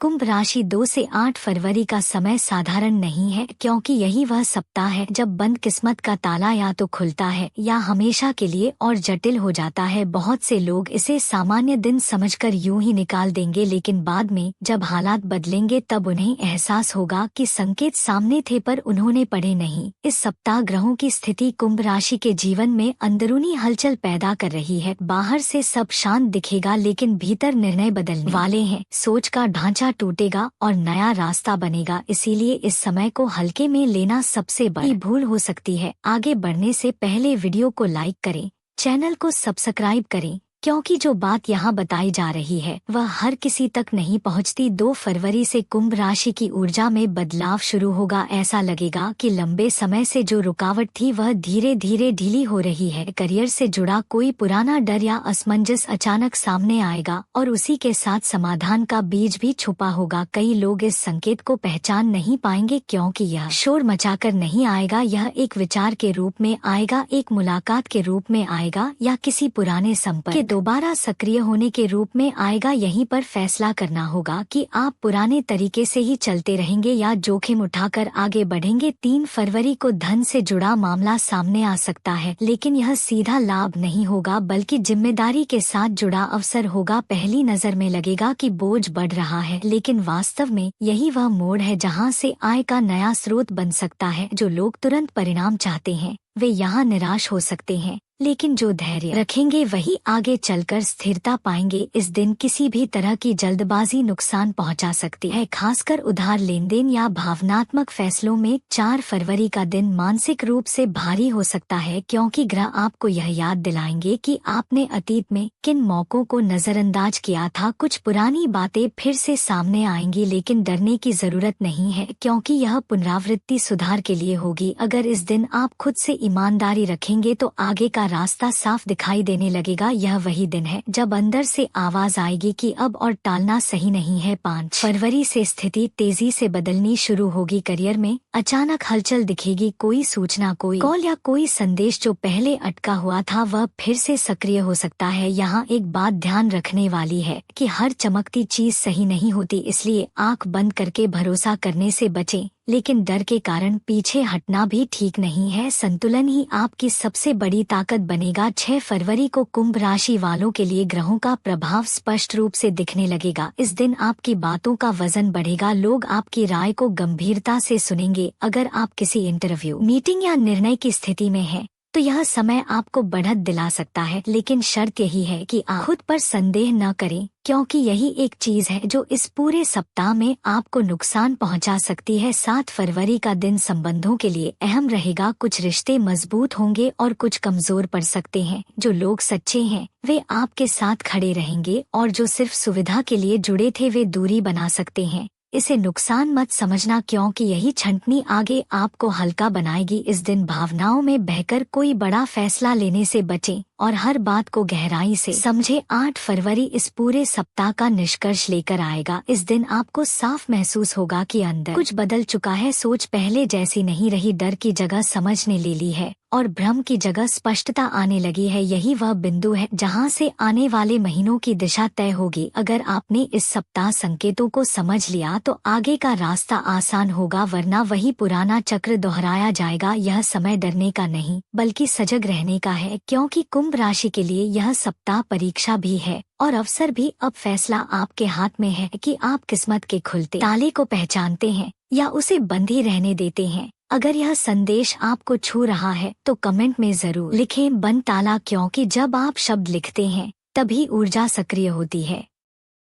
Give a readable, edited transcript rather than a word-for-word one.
कुंभ राशि 2 से 8 फरवरी का समय साधारण नहीं है, क्योंकि यही वह सप्ताह है जब बंद किस्मत का ताला या तो खुलता है या हमेशा के लिए और जटिल हो जाता है। बहुत से लोग इसे सामान्य दिन समझकर यूं ही निकाल देंगे, लेकिन बाद में जब हालात बदलेंगे तब उन्हें एहसास होगा कि संकेत सामने थे पर उन्होंने पढ़े नहीं। इस सप्ताह ग्रहों की स्थिति कुंभ राशि के जीवन में अंदरूनी हलचल पैदा कर रही है। बाहर से सब शांत दिखेगा, लेकिन भीतर निर्णय बदलने वाले हैं। सोच का ढांचा टूटेगा और नया रास्ता बनेगा, इसीलिए इस समय को हल्के में लेना सबसे बड़ी भूल हो सकती है। आगे बढ़ने से पहले वीडियो को लाइक करें, चैनल को सब्सक्राइब करें, क्योंकि जो बात यहाँ बताई जा रही है वह हर किसी तक नहीं पहुँचती। 2 फरवरी से कुंभ राशि की ऊर्जा में बदलाव शुरू होगा। ऐसा लगेगा कि लंबे समय से जो रुकावट थी वह धीरे धीरे ढीली हो रही है। करियर से जुड़ा कोई पुराना डर या असमंजस अचानक सामने आएगा और उसी के साथ समाधान का बीज भी छुपा होगा। कई लोग इस संकेत को पहचान नहीं पाएंगे, क्योंकि यह शोर मचाकर नहीं आएगा। यह एक विचार के रूप में आएगा, एक मुलाकात के रूप में आएगा, या किसी पुराने संपर्क दोबारा सक्रिय होने के रूप में आएगा। यहीं पर फैसला करना होगा कि आप पुराने तरीके से ही चलते रहेंगे या जोखिम उठाकर आगे बढ़ेंगे। 3 फरवरी को धन से जुड़ा मामला सामने आ सकता है, लेकिन यह सीधा लाभ नहीं होगा बल्कि जिम्मेदारी के साथ जुड़ा अवसर होगा। पहली नजर में लगेगा कि बोझ बढ़ रहा है, लेकिन वास्तव में यही वह मोड़ है जहां से आय का नया स्रोत बन सकता है। जो लोग तुरंत परिणाम चाहते हैं वे यहाँ निराश हो सकते हैं, लेकिन जो धैर्य रखेंगे वही आगे चलकर स्थिरता पाएंगे। इस दिन किसी भी तरह की जल्दबाजी नुकसान पहुंचा सकती है, खासकर उधार लेनदेन या भावनात्मक फैसलों में। 4 फरवरी का दिन मानसिक रूप से भारी हो सकता है, क्योंकि ग्रह आपको यह याद दिलाएंगे कि आपने अतीत में किन मौकों को नजरअंदाज किया था। कुछ पुरानी बातें फिर से सामने आएंगी, लेकिन डरने की जरूरत नहीं है, क्योंकि यह पुनरावृत्ति सुधार के लिए होगी। अगर इस दिन आप खुद से ईमानदारी रखेंगे तो आगे का रास्ता साफ दिखाई देने लगेगा। यह वही दिन है जब अंदर से आवाज आएगी कि अब और टालना सही नहीं है। 5 फरवरी से स्थिति तेजी से बदलनी शुरू होगी। करियर में अचानक हलचल दिखेगी। कोई सूचना, कोई कॉल या कोई संदेश जो पहले अटका हुआ था वह फिर से सक्रिय हो सकता है। यहाँ एक बात ध्यान रखने वाली है कि हर चमकती चीज सही नहीं होती, इसलिए आंख बंद करके भरोसा करने से बचें, लेकिन डर के कारण पीछे हटना भी ठीक नहीं है। संतुलन ही आपकी सबसे बड़ी ताकत बनेगा। 6 फरवरी को कुंभ राशि वालों के लिए ग्रहों का प्रभाव स्पष्ट रूप से दिखने लगेगा। इस दिन आपकी बातों का वजन बढ़ेगा, लोग आपकी राय को गंभीरता से सुनेंगे। अगर आप किसी इंटरव्यू, मीटिंग या निर्णय की स्थिति में हैं, तो यह समय आपको बढ़त दिला सकता है, लेकिन शर्त यही है कि आप खुद पर संदेह न करें, क्योंकि यही एक चीज है जो इस पूरे सप्ताह में आपको नुकसान पहुंचा सकती है। 7 फरवरी का दिन संबंधों के लिए अहम रहेगा। कुछ रिश्ते मजबूत होंगे और कुछ कमजोर पड़ सकते हैं। जो लोग सच्चे हैं वे आपके साथ खड़े रहेंगे, और जो सिर्फ सुविधा के लिए जुड़े थे वे दूरी बना सकते हैं। इसे नुकसान मत समझना, क्योंकि यही छंटनी आगे आपको हल्का बनाएगी। इस दिन भावनाओं में बहकर कोई बड़ा फैसला लेने से बचें और हर बात को गहराई से समझे। 8 फरवरी इस पूरे सप्ताह का निष्कर्ष लेकर आएगा। इस दिन आपको साफ महसूस होगा कि अंदर कुछ बदल चुका है। सोच पहले जैसी नहीं रही, डर की जगह समझ ने ले ली है और भ्रम की जगह स्पष्टता आने लगी है। यही वह बिंदु है जहां से आने वाले महीनों की दिशा तय होगी। अगर आपने इस सप्ताह संकेतों को समझ लिया तो आगे का रास्ता आसान होगा, वरना वही पुराना चक्र दोहराया जाएगा। यह समय डरने का नहीं बल्कि सजग रहने का है, क्योंकि कुंभ राशि के लिए यह सप्ताह परीक्षा भी है और अवसर भी। अब फैसला आपके हाथ में है कि आप किस्मत के खुलते ताले को पहचानते हैं या उसे बंद ही रहने देते हैं। अगर यह संदेश आपको छू रहा है तो कमेंट में जरूर लिखें बंद ताला, क्योंकि जब आप शब्द लिखते हैं तभी ऊर्जा सक्रिय होती है।